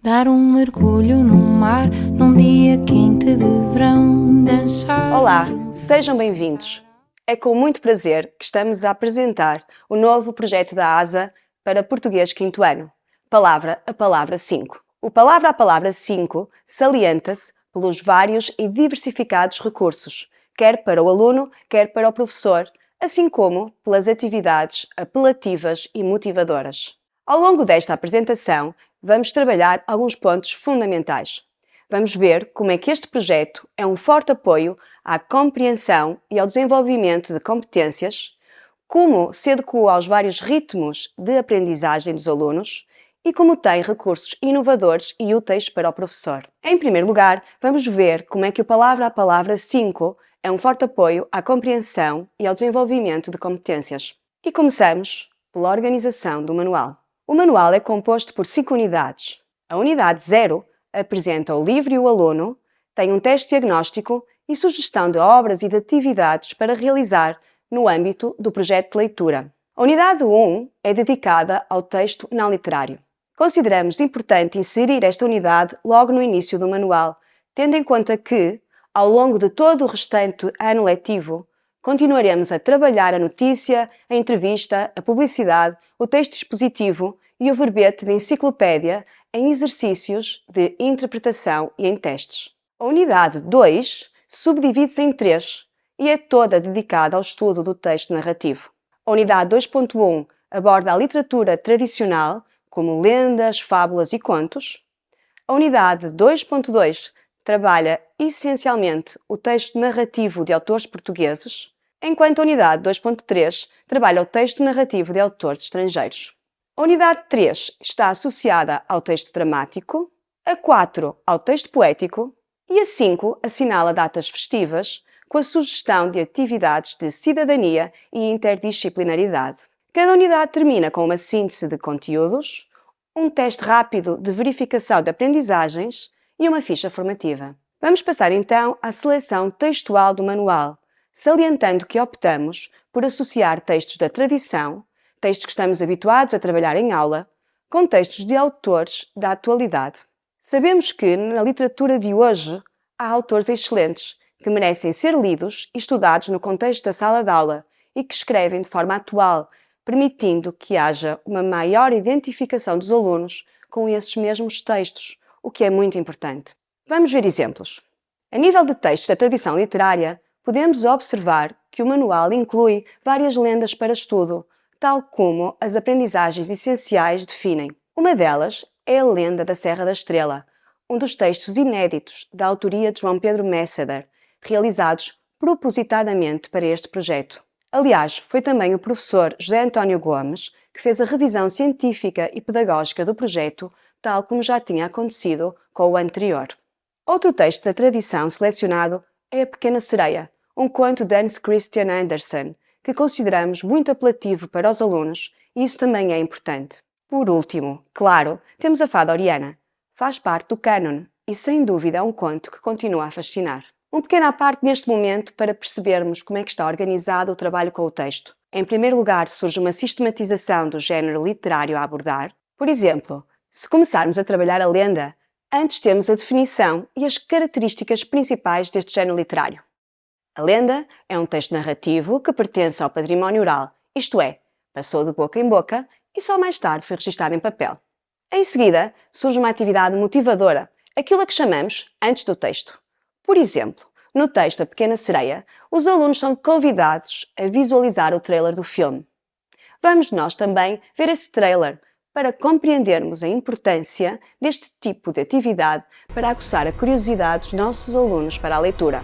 Dar um mergulho no mar num dia quente de verão, dançar. Olá, sejam bem-vindos. É com muito prazer que estamos a apresentar o novo projeto da ASA para Português Quinto Ano, Palavra a Palavra 5. O Palavra a Palavra 5 salienta-se pelos vários e diversificados recursos, quer para o aluno, quer para o professor, assim como pelas atividades apelativas e motivadoras. Ao longo desta apresentação, vamos trabalhar alguns pontos fundamentais. Vamos ver como é que este projeto é um forte apoio à compreensão e ao desenvolvimento de competências, como se adequa aos vários ritmos de aprendizagem dos alunos e como tem recursos inovadores e úteis para o professor. Em primeiro lugar, vamos ver como é que o Palavra a Palavra 5 é um forte apoio à compreensão e ao desenvolvimento de competências. E começamos pela organização do manual. O manual é composto por 5 unidades. A unidade 0 apresenta o livro e o aluno, tem um teste diagnóstico e sugestão de obras e de atividades para realizar no âmbito do projeto de leitura. A unidade 1 é dedicada ao texto não literário. Consideramos importante inserir esta unidade logo no início do manual, tendo em conta que, ao longo de todo o restante ano letivo, continuaremos a trabalhar a notícia, a entrevista, a publicidade, o texto expositivo e o verbete de enciclopédia em exercícios de interpretação e em testes. A unidade 2 subdivide-se em 3 e é toda dedicada ao estudo do texto narrativo. A unidade 2.1 aborda a literatura tradicional, como lendas, fábulas e contos. A unidade 2.2 trabalha essencialmente o texto narrativo de autores portugueses, enquanto a unidade 2.3 trabalha o texto narrativo de autores estrangeiros. A unidade 3 está associada ao texto dramático, a 4 ao texto poético e a 5 assinala datas festivas com a sugestão de atividades de cidadania e interdisciplinaridade. Cada unidade termina com uma síntese de conteúdos, um teste rápido de verificação de aprendizagens e uma ficha formativa. Vamos passar então à seleção textual do manual, salientando que optamos por associar textos da tradição, textos que estamos habituados a trabalhar em aula, com textos de autores da atualidade. Sabemos que na literatura de hoje há autores excelentes que merecem ser lidos e estudados no contexto da sala de aula e que escrevem de forma atual, permitindo que haja uma maior identificação dos alunos com esses mesmos textos, o que é muito importante. Vamos ver exemplos. A nível de textos da tradição literária, podemos observar que o manual inclui várias lendas para estudo, tal como as aprendizagens essenciais definem. Uma delas é a Lenda da Serra da Estrela, um dos textos inéditos da autoria de João Pedro Messeder, realizados propositadamente para este projeto. Aliás, foi também o professor José António Gomes que fez a revisão científica e pedagógica do projeto, tal como já tinha acontecido com o anterior. Outro texto da tradição selecionado é A Pequena Sereia, um conto de Hans Christian Andersen, que consideramos muito apelativo para os alunos e isso também é importante. Por último, claro, temos a Fada Oriana. Faz parte do cânon e sem dúvida é um conto que continua a fascinar. Um pequeno à parte neste momento para percebermos como é que está organizado o trabalho com o texto. Em primeiro lugar, surge uma sistematização do género literário a abordar. Por exemplo, se começarmos a trabalhar a lenda, antes temos a definição e as características principais deste género literário. A lenda é um texto narrativo que pertence ao património oral, isto é, passou de boca em boca e só mais tarde foi registado em papel. Em seguida, surge uma atividade motivadora, aquilo a que chamamos antes do texto. Por exemplo, no texto A Pequena Sereia, os alunos são convidados a visualizar o trailer do filme. Vamos nós também ver esse trailer para compreendermos a importância deste tipo de atividade para aguçar a curiosidade dos nossos alunos para a leitura.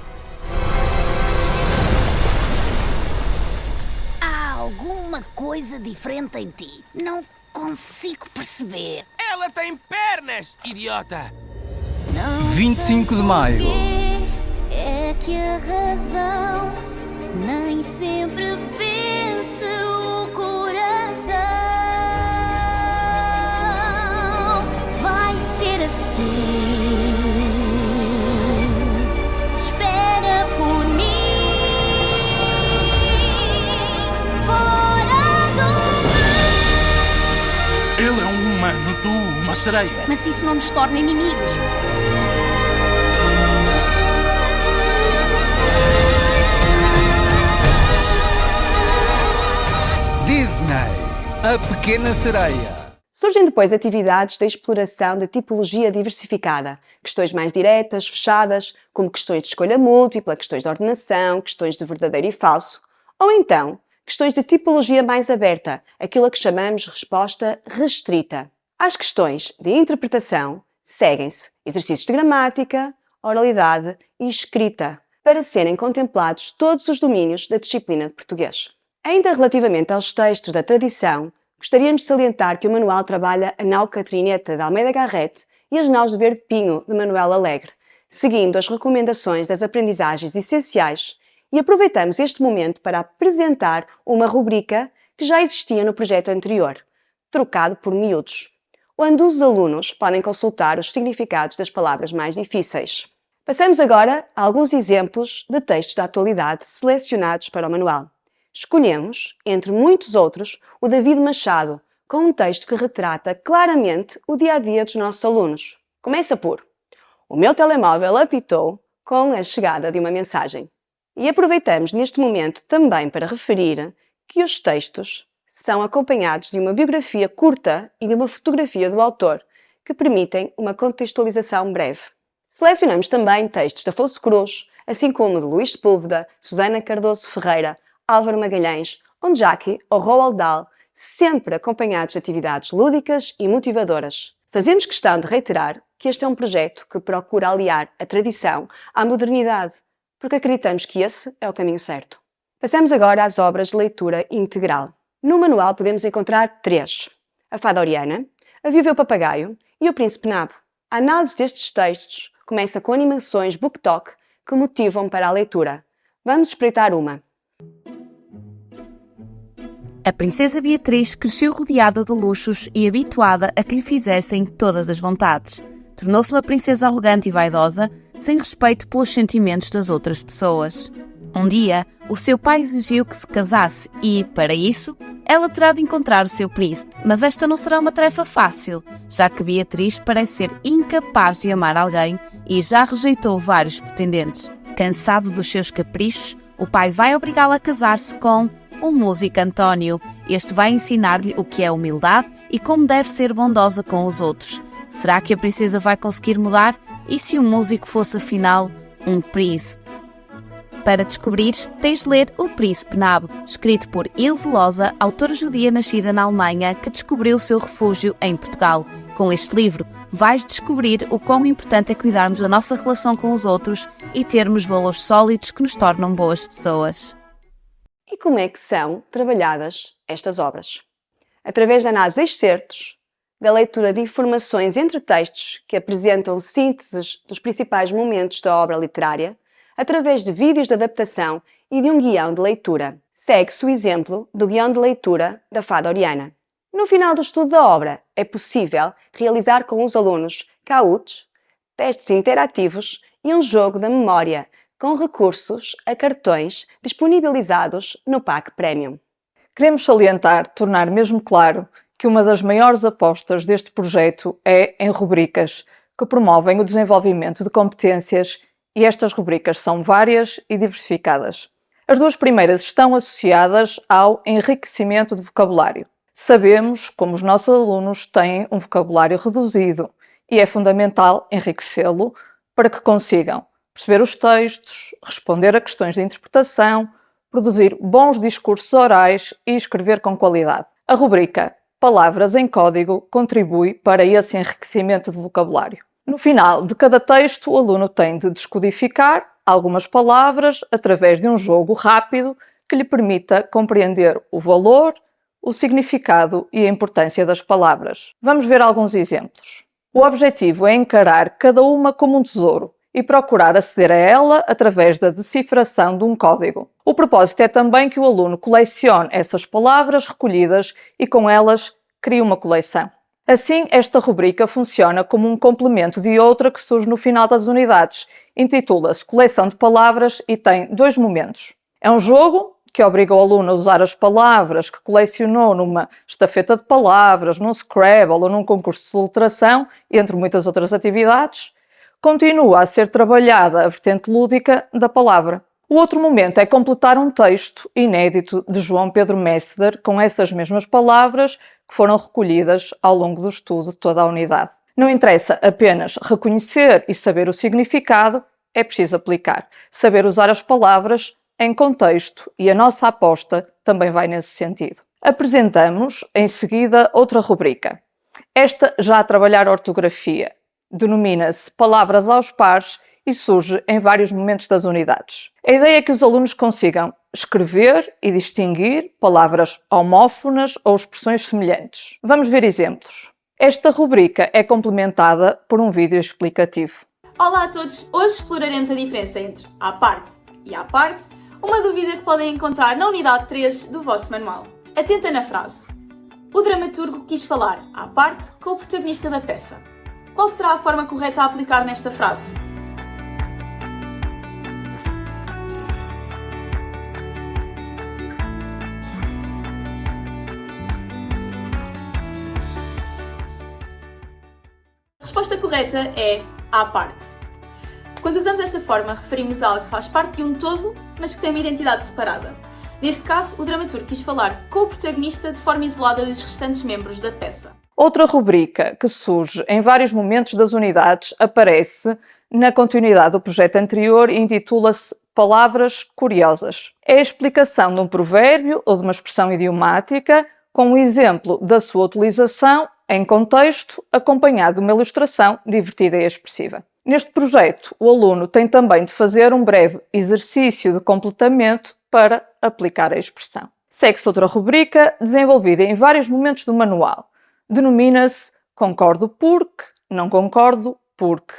Há alguma coisa diferente em ti. Não consigo perceber. Ela tem pernas, idiota! Não 25 de maio. É que a razão nem sempre vence o coração. Vai ser assim. Espera por mim. Fora do mar. Ele é um humano, tu uma sereia. Mas isso não nos torna inimigos. Disney, a Pequena Sereia. Surgem depois atividades de exploração de tipologia diversificada, questões mais diretas, fechadas, como questões de escolha múltipla, questões de ordenação, questões de verdadeiro e falso, ou então questões de tipologia mais aberta, aquilo a que chamamos resposta restrita. Às questões de interpretação seguem-se exercícios de gramática, oralidade e escrita, para serem contemplados todos os domínios da disciplina de português. Ainda relativamente aos textos da tradição, gostaríamos de salientar que o manual trabalha a nau Catrineta de Almeida Garrett e as naus de Verde Pinho de Manuel Alegre, seguindo as recomendações das aprendizagens essenciais, e aproveitamos este momento para apresentar uma rubrica que já existia no projeto anterior, Trocado por Miúdos, onde os alunos podem consultar os significados das palavras mais difíceis. Passamos agora a alguns exemplos de textos da atualidade selecionados para o manual. Escolhemos, entre muitos outros, o David Machado, com um texto que retrata claramente o dia-a-dia dos nossos alunos. Começa por: o meu telemóvel apitou com a chegada de uma mensagem. E aproveitamos neste momento também para referir que os textos são acompanhados de uma biografia curta e de uma fotografia do autor, que permitem uma contextualização breve. Selecionamos também textos de Afonso Cruz, assim como de Luís Sepúlveda, Susana Cardoso Ferreira, Álvaro Magalhães, Onjaki ou Roald Dahl, sempre acompanhados de atividades lúdicas e motivadoras. Fazemos questão de reiterar que este é um projeto que procura aliar a tradição à modernidade, porque acreditamos que esse é o caminho certo. Passamos agora às obras de leitura integral. No manual podemos encontrar 3: a Fada Oriana, A Viúva e o Papagaio e o Príncipe Nabo. A análise destes textos começa com animações BookTok que motivam para a leitura. Vamos espreitar uma. A princesa Beatriz cresceu rodeada de luxos e habituada a que lhe fizessem todas as vontades. Tornou-se uma princesa arrogante e vaidosa, sem respeito pelos sentimentos das outras pessoas. Um dia, o seu pai exigiu que se casasse e, para isso, ela terá de encontrar o seu príncipe. Mas esta não será uma tarefa fácil, já que Beatriz parece ser incapaz de amar alguém e já rejeitou vários pretendentes. Cansado dos seus caprichos, o pai vai obrigá-la a casar-se com o músico António. Este vai ensinar-lhe o que é humildade e como deve ser bondosa com os outros. Será que a princesa vai conseguir mudar? E se o músico fosse, afinal, um príncipe? Para descobrires, tens de ler O Príncipe Nabo, escrito por Ilse Loza, autora judia nascida na Alemanha, que descobriu o seu refúgio em Portugal. Com este livro, vais descobrir o quão importante é cuidarmos da nossa relação com os outros e termos valores sólidos que nos tornam boas pessoas. E como é que são trabalhadas estas obras? Através da análise de excertos, da leitura de informações entre textos que apresentam sínteses dos principais momentos da obra literária, através de vídeos de adaptação e de um guião de leitura. Segue-se o exemplo do guião de leitura da Fada Oriana. No final do estudo da obra, é possível realizar com os alunos CAUTs, testes interativos e um jogo da memória, com recursos a cartões disponibilizados no PAC Premium. Queremos salientar, tornar mesmo claro, que uma das maiores apostas deste projeto é em rubricas, que promovem o desenvolvimento de competências, e estas rubricas são várias e diversificadas. As duas primeiras estão associadas ao enriquecimento de vocabulário. Sabemos como os nossos alunos têm um vocabulário reduzido e é fundamental enriquecê-lo para que consigam perceber os textos, responder a questões de interpretação, produzir bons discursos orais e escrever com qualidade. A rubrica Palavras em Código contribui para esse enriquecimento de vocabulário. No final de cada texto, o aluno tem de descodificar algumas palavras através de um jogo rápido que lhe permita compreender o valor, o significado e a importância das palavras. Vamos ver alguns exemplos. O objetivo é encarar cada uma como um tesouro e procurar aceder a ela através da decifração de um código. O propósito é também que o aluno colecione essas palavras recolhidas e com elas crie uma coleção. Assim, esta rubrica funciona como um complemento de outra que surge no final das unidades. Intitula-se Coleção de Palavras e tem 2 momentos. É um jogo que obriga o aluno a usar as palavras que colecionou numa estafeta de palavras, num Scrabble ou num concurso de soliteração, entre muitas outras atividades, continua a ser trabalhada a vertente lúdica da palavra. O outro momento é completar um texto inédito de João Pedro Messeder com essas mesmas palavras que foram recolhidas ao longo do estudo de toda a unidade. Não interessa apenas reconhecer e saber o significado, é preciso aplicar, saber usar as palavras em contexto, e a nossa aposta também vai nesse sentido. Apresentamos, em seguida, outra rubrica. Esta já a trabalhar a ortografia. Denomina-se Palavras aos Pares e surge em vários momentos das unidades. A ideia é que os alunos consigam escrever e distinguir palavras homófonas ou expressões semelhantes. Vamos ver exemplos. Esta rubrica é complementada por um vídeo explicativo. Olá a todos! Hoje exploraremos a diferença entre à parte e à parte, uma dúvida que podem encontrar na unidade 3 do vosso manual. Atenta na frase. O dramaturgo quis falar à parte com o protagonista da peça. Qual será a forma correta a aplicar nesta frase? A resposta correta é à parte. Quando usamos esta forma, referimos a algo que faz parte de um todo, mas que tem uma identidade separada. Neste caso, o dramaturgo quis falar com o protagonista de forma isolada dos restantes membros da peça. Outra rubrica que surge em vários momentos das unidades aparece na continuidade do projeto anterior e intitula-se Palavras Curiosas. É a explicação de um provérbio ou de uma expressão idiomática com um exemplo da sua utilização em contexto, acompanhado de uma ilustração divertida e expressiva. Neste projeto, o aluno tem também de fazer um breve exercício de completamento para aplicar a expressão. Segue-se outra rubrica, desenvolvida em vários momentos do manual. Denomina-se Concordo porque, não concordo porque,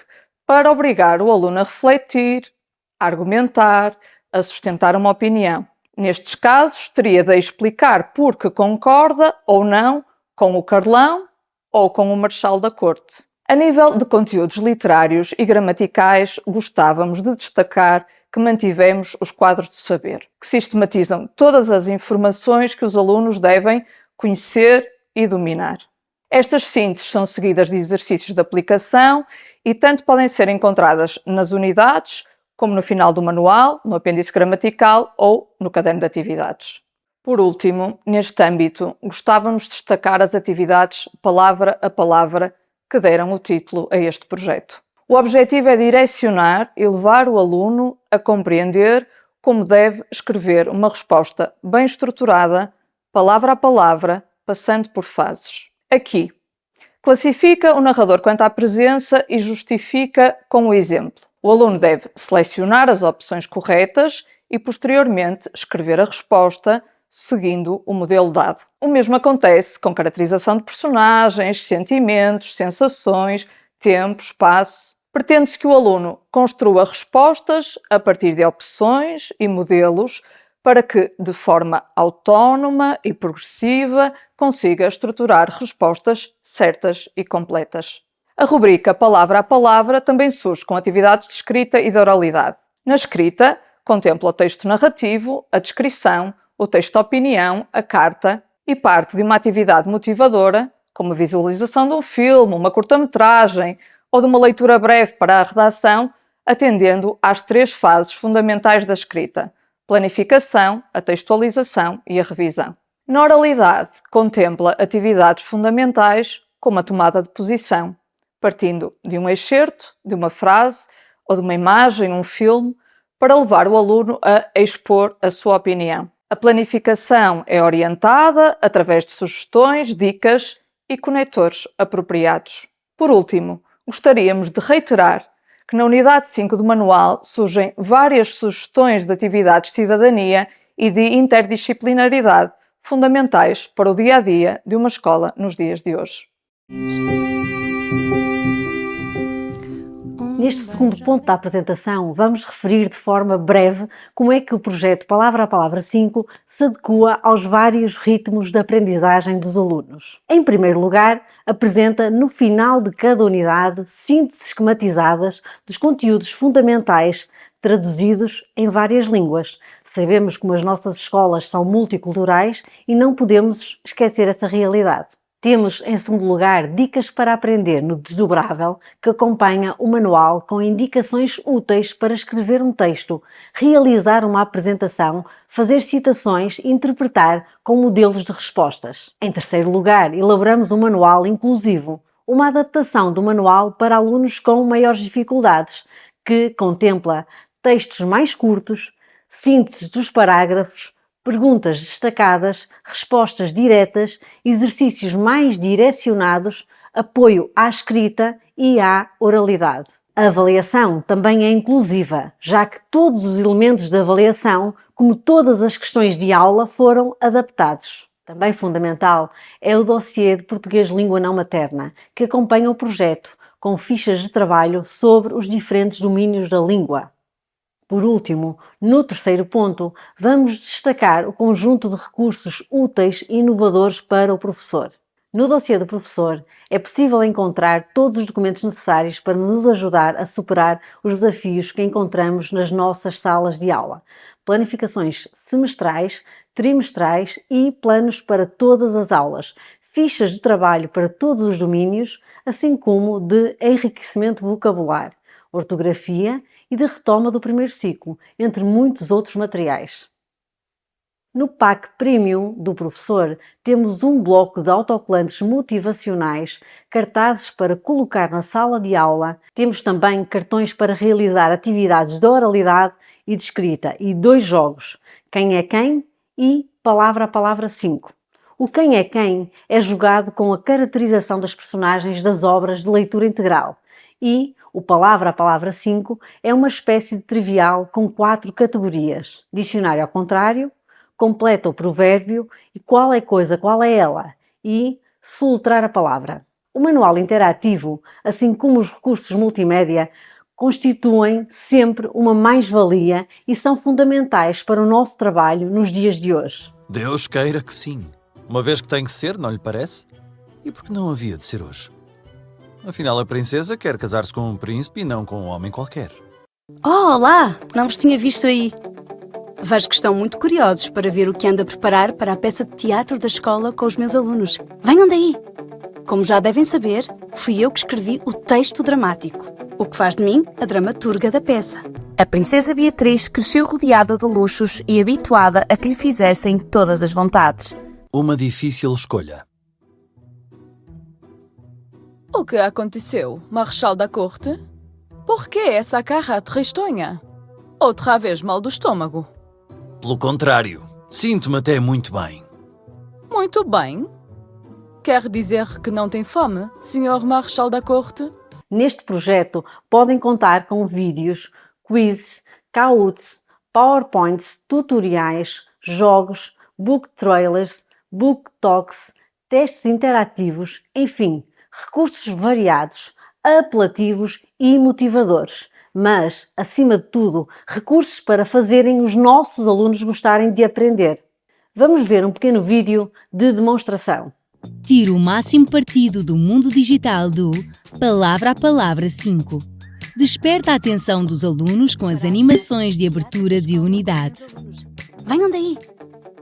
para obrigar o aluno a refletir, a argumentar, a sustentar uma opinião. Nestes casos, teria de explicar porque concorda ou não com o Carlão ou com o Marechal da Corte. A nível de conteúdos literários e gramaticais, gostávamos de destacar que mantivemos os quadros de saber, que sistematizam todas as informações que os alunos devem conhecer e dominar. Estas sínteses são seguidas de exercícios de aplicação e tanto podem ser encontradas nas unidades, como no final do manual, no apêndice gramatical ou no caderno de atividades. Por último, neste âmbito, gostávamos de destacar as atividades palavra a palavra que deram o título a este projeto. O objetivo é direcionar e levar o aluno a compreender como deve escrever uma resposta bem estruturada, palavra a palavra, passando por fases. Aqui, classifica o narrador quanto à presença e justifica com o exemplo. O aluno deve selecionar as opções corretas e, posteriormente, escrever a resposta seguindo o modelo dado. O mesmo acontece com caracterização de personagens, sentimentos, sensações, tempo, espaço. Pretende-se que o aluno construa respostas a partir de opções e modelos para que, de forma autónoma e progressiva, consiga estruturar respostas certas e completas. A rubrica Palavra a Palavra também surge com atividades de escrita e de oralidade. Na escrita, contempla o texto narrativo, a descrição, o texto opinião, a carta e parte de uma atividade motivadora, como a visualização de um filme, uma curta-metragem ou de uma leitura breve para a redação, atendendo às 3 fases fundamentais da escrita: planificação, a textualização e a revisão. Na oralidade, contempla atividades fundamentais como a tomada de posição, partindo de um excerto, de uma frase ou de uma imagem, um filme, para levar o aluno a expor a sua opinião. A planificação é orientada através de sugestões, dicas e conectores apropriados. Por último, gostaríamos de reiterar que na unidade 5 do manual surgem várias sugestões de atividades de cidadania e de interdisciplinaridade fundamentais para o dia-a-dia de uma escola nos dias de hoje. Neste segundo ponto da apresentação, vamos referir de forma breve como é que o projeto Palavra a Palavra 5 se adequa aos vários ritmos de aprendizagem dos alunos. Em primeiro lugar, apresenta no final de cada unidade sínteses esquematizadas dos conteúdos fundamentais traduzidos em várias línguas. Sabemos como as nossas escolas são multiculturais e não podemos esquecer essa realidade. Temos, em segundo lugar, dicas para aprender no desdobrável, que acompanha o manual com indicações úteis para escrever um texto, realizar uma apresentação, fazer citações e interpretar com modelos de respostas. Em terceiro lugar, elaboramos um manual inclusivo, uma adaptação do manual para alunos com maiores dificuldades, que contempla textos mais curtos, sínteses dos parágrafos, perguntas destacadas, respostas diretas, exercícios mais direcionados, apoio à escrita e à oralidade. A avaliação também é inclusiva, já que todos os elementos da avaliação, como todas as questões de aula, foram adaptados. Também fundamental é o dossiê de português língua não materna, que acompanha o projeto, com fichas de trabalho sobre os diferentes domínios da língua. Por último, no terceiro ponto, vamos destacar o conjunto de recursos úteis e inovadores para o professor. No dossiê do professor, é possível encontrar todos os documentos necessários para nos ajudar a superar os desafios que encontramos nas nossas salas de aula. Planificações semestrais, trimestrais e planos para todas as aulas, fichas de trabalho para todos os domínios, assim como de enriquecimento vocabular, ortografia e de retoma do primeiro ciclo, entre muitos outros materiais. No pack Premium do professor, temos um bloco de autocolantes motivacionais, cartazes para colocar na sala de aula, temos também cartões para realizar atividades de oralidade e de escrita e 2 jogos, Quem é Quem e Palavra a Palavra 5. O Quem é Quem é jogado com a caracterização das personagens das obras de leitura integral e o Palavra a Palavra 5 é uma espécie de trivial com 4 categorias: dicionário ao contrário, completa o provérbio e qual é coisa, qual é ela, e soltrar a palavra. O manual interativo, assim como os recursos multimédia, constituem sempre uma mais-valia e são fundamentais para o nosso trabalho nos dias de hoje. Deus queira que sim. Uma vez que tem que ser, não lhe parece? E por que não havia de ser hoje? Afinal, a princesa quer casar-se com um príncipe e não com um homem qualquer. Oh, olá! Não vos tinha visto aí. Vejo que estão muito curiosos para ver o que ando a preparar para a peça de teatro da escola com os meus alunos. Venham daí! Como já devem saber, fui eu que escrevi o texto dramático, o que faz de mim a dramaturga da peça. A princesa Beatriz cresceu rodeada de luxos e habituada a que lhe fizessem todas as vontades. Uma difícil escolha. O que aconteceu, Marechal da Corte? Por que essa cara tristonha? Outra vez mal do estômago? Pelo contrário, sinto-me até muito bem. Muito bem? Quer dizer que não tem fome, Sr. Marechal da Corte? Neste projeto podem contar com vídeos, quizzes, cauts, powerpoints, tutoriais, jogos, book trailers, book talks, testes interativos, enfim, recursos variados, apelativos e motivadores. Mas, acima de tudo, recursos para fazerem os nossos alunos gostarem de aprender. Vamos ver um pequeno vídeo de demonstração. Tire o máximo partido do mundo digital do Palavra a Palavra 5. Desperta a atenção dos alunos com as animações de abertura de unidade. Venham daí!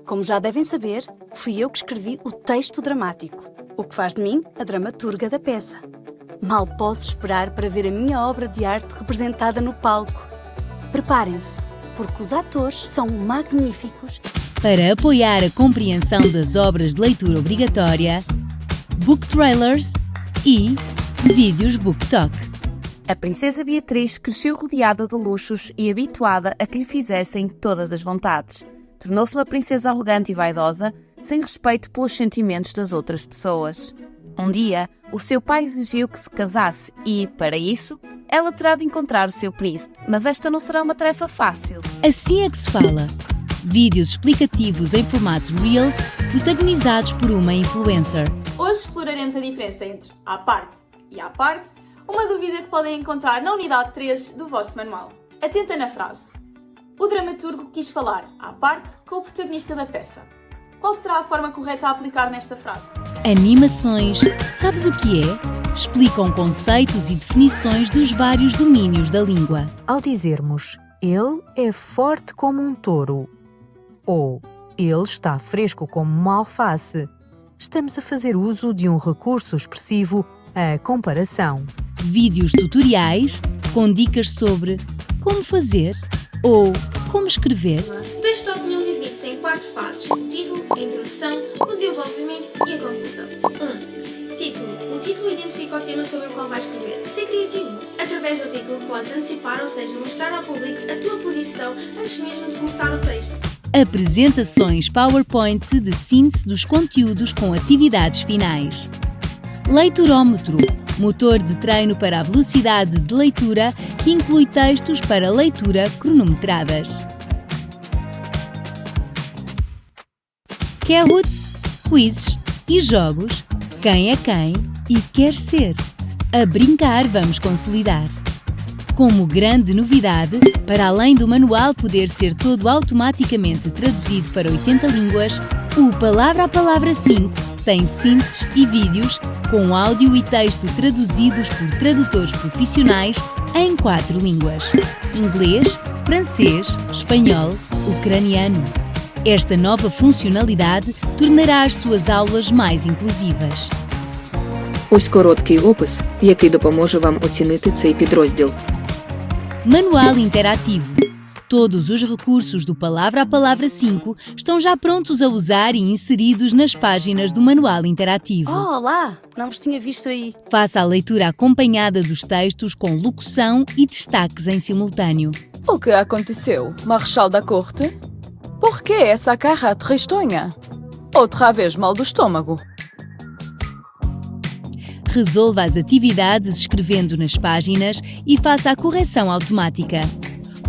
Como já devem saber, fui eu que escrevi o texto dramático, o que faz de mim a dramaturga da peça. Mal posso esperar para ver a minha obra de arte representada no palco. Preparem-se, porque os atores são magníficos. Para apoiar a compreensão das obras de leitura obrigatória, book trailers e vídeos book talk. A princesa Beatriz cresceu rodeada de luxos e habituada a que lhe fizessem todas as vontades. Tornou-se uma princesa arrogante e vaidosa, sem respeito pelos sentimentos das outras pessoas. Um dia, o seu pai exigiu que se casasse e, para isso, ela terá de encontrar o seu príncipe. Mas esta não será uma tarefa fácil. Assim é que se fala. Vídeos explicativos em formato Reels, protagonizados por uma influencer. Hoje exploraremos a diferença entre à parte e à parte, uma dúvida que podem encontrar na unidade 3 do vosso manual. Atenta na frase. O dramaturgo quis falar à parte com o protagonista da peça. Qual será a forma correta a aplicar nesta frase? Animações, sabes o que é? Explicam conceitos e definições dos vários domínios da língua. Ao dizermos Ele é forte como um touro. Ou ele está fresco como uma alface. Estamos a fazer uso de um recurso expressivo, a comparação. Vídeos tutoriais com dicas sobre como fazer ou como escrever. O texto da opinião divide-se em 4 fases: o título, a introdução, o desenvolvimento e a conclusão. 1. Título. O título identifica o tema sobre o qual vais escrever. Ser criativo. Através do título podes antecipar, ou seja, mostrar ao público a tua posição antes mesmo de começar o texto. Apresentações PowerPoint de síntese dos conteúdos com atividades finais. Leiturômetro. Motor de treino para a velocidade de leitura que inclui textos para leitura cronometradas. Kahoots, quizzes e jogos. Quem é quem e quer ser. A brincar vamos consolidar. Como grande novidade, para além do manual poder ser todo automaticamente traduzido para 80 línguas, o Palavra a Palavra 5 tem sínteses e vídeos com áudio e texto traduzidos por tradutores profissionais em 4 línguas: inglês, francês, espanhol, ucraniano. Esta nova funcionalidade tornará as suas aulas mais inclusivas. Ось короткий опис, який допоможе вам оцінити цей підрозділ. Manual interativo. Todos os recursos do Palavra a Palavra 5 estão já prontos a usar e inseridos nas páginas do manual interativo. Oh, olá! Não vos tinha visto aí. Faça a leitura acompanhada dos textos com locução e destaques em simultâneo. O que aconteceu, Marechal da Corte? Por que essa cara tristonha? Outra vez mal do estômago. Resolva as atividades escrevendo nas páginas e faça a correção automática.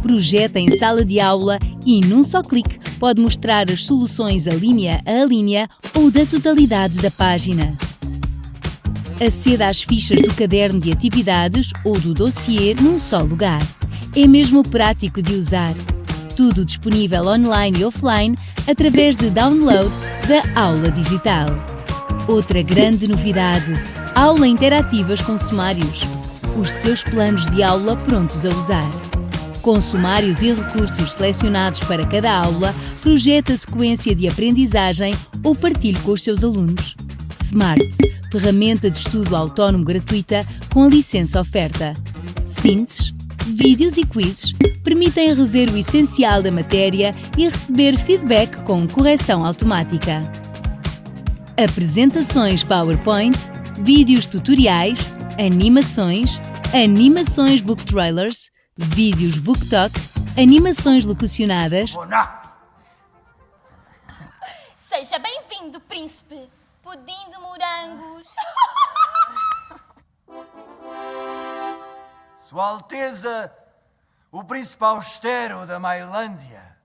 Projeta em sala de aula e, num só clique, pode mostrar as soluções a linha ou da totalidade da página. Aceda às fichas do caderno de atividades ou do dossiê num só lugar. É mesmo prático de usar. Tudo disponível online e offline através de download da aula digital. Outra grande novidade: aula interativas com sumários. Os seus planos de aula prontos a usar. Com sumários e recursos selecionados para cada aula, projeta a sequência de aprendizagem ou partilhe com os seus alunos. Smart, ferramenta de estudo autónomo gratuita com a licença oferta. Sínteses, vídeos e quizzes permitem rever o essencial da matéria e receber feedback com correção automática. Apresentações PowerPoint, vídeos tutoriais, animações book trailers, vídeos BookTalk, animações locucionadas. Seja bem-vindo, príncipe! Pudim de morangos! Sua Alteza, o príncipe austero da Mailândia.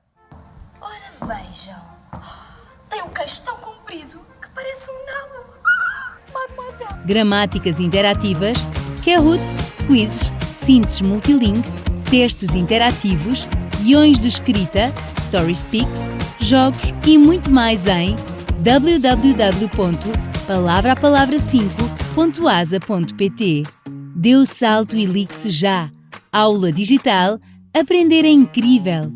Ora vejam, tem um queixo tão comprido que parece um nabo. Mademoiselle. Gramáticas interativas, Kahoots, quizzes, sínteses multilingue, testes interativos, guiões de escrita, story speaks, jogos e muito mais em www.palavrapalavra5.asa.pt. Dê o salto e ligue-se já. Aula digital, aprender é incrível.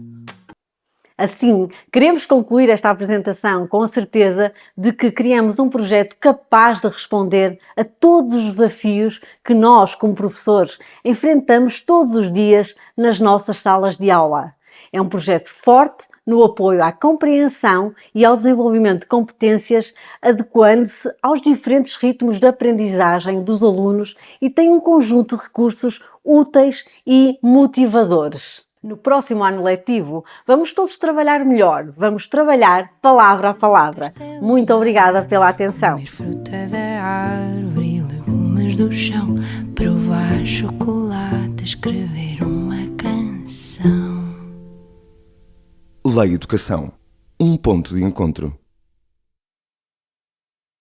Assim, queremos concluir esta apresentação com a certeza de que criamos um projeto capaz de responder a todos os desafios que nós, como professores, enfrentamos todos os dias nas nossas salas de aula. É um projeto forte no apoio à compreensão e ao desenvolvimento de competências, adequando-se aos diferentes ritmos de aprendizagem dos alunos e tem um conjunto de recursos úteis e motivadores. No próximo ano letivo, vamos todos trabalhar melhor, vamos trabalhar palavra a palavra. Muito obrigada pela atenção. Comer fruta da árvore e legumes do chão, provar chocolate, escrever uma canção. Lei Educação, um ponto de encontro.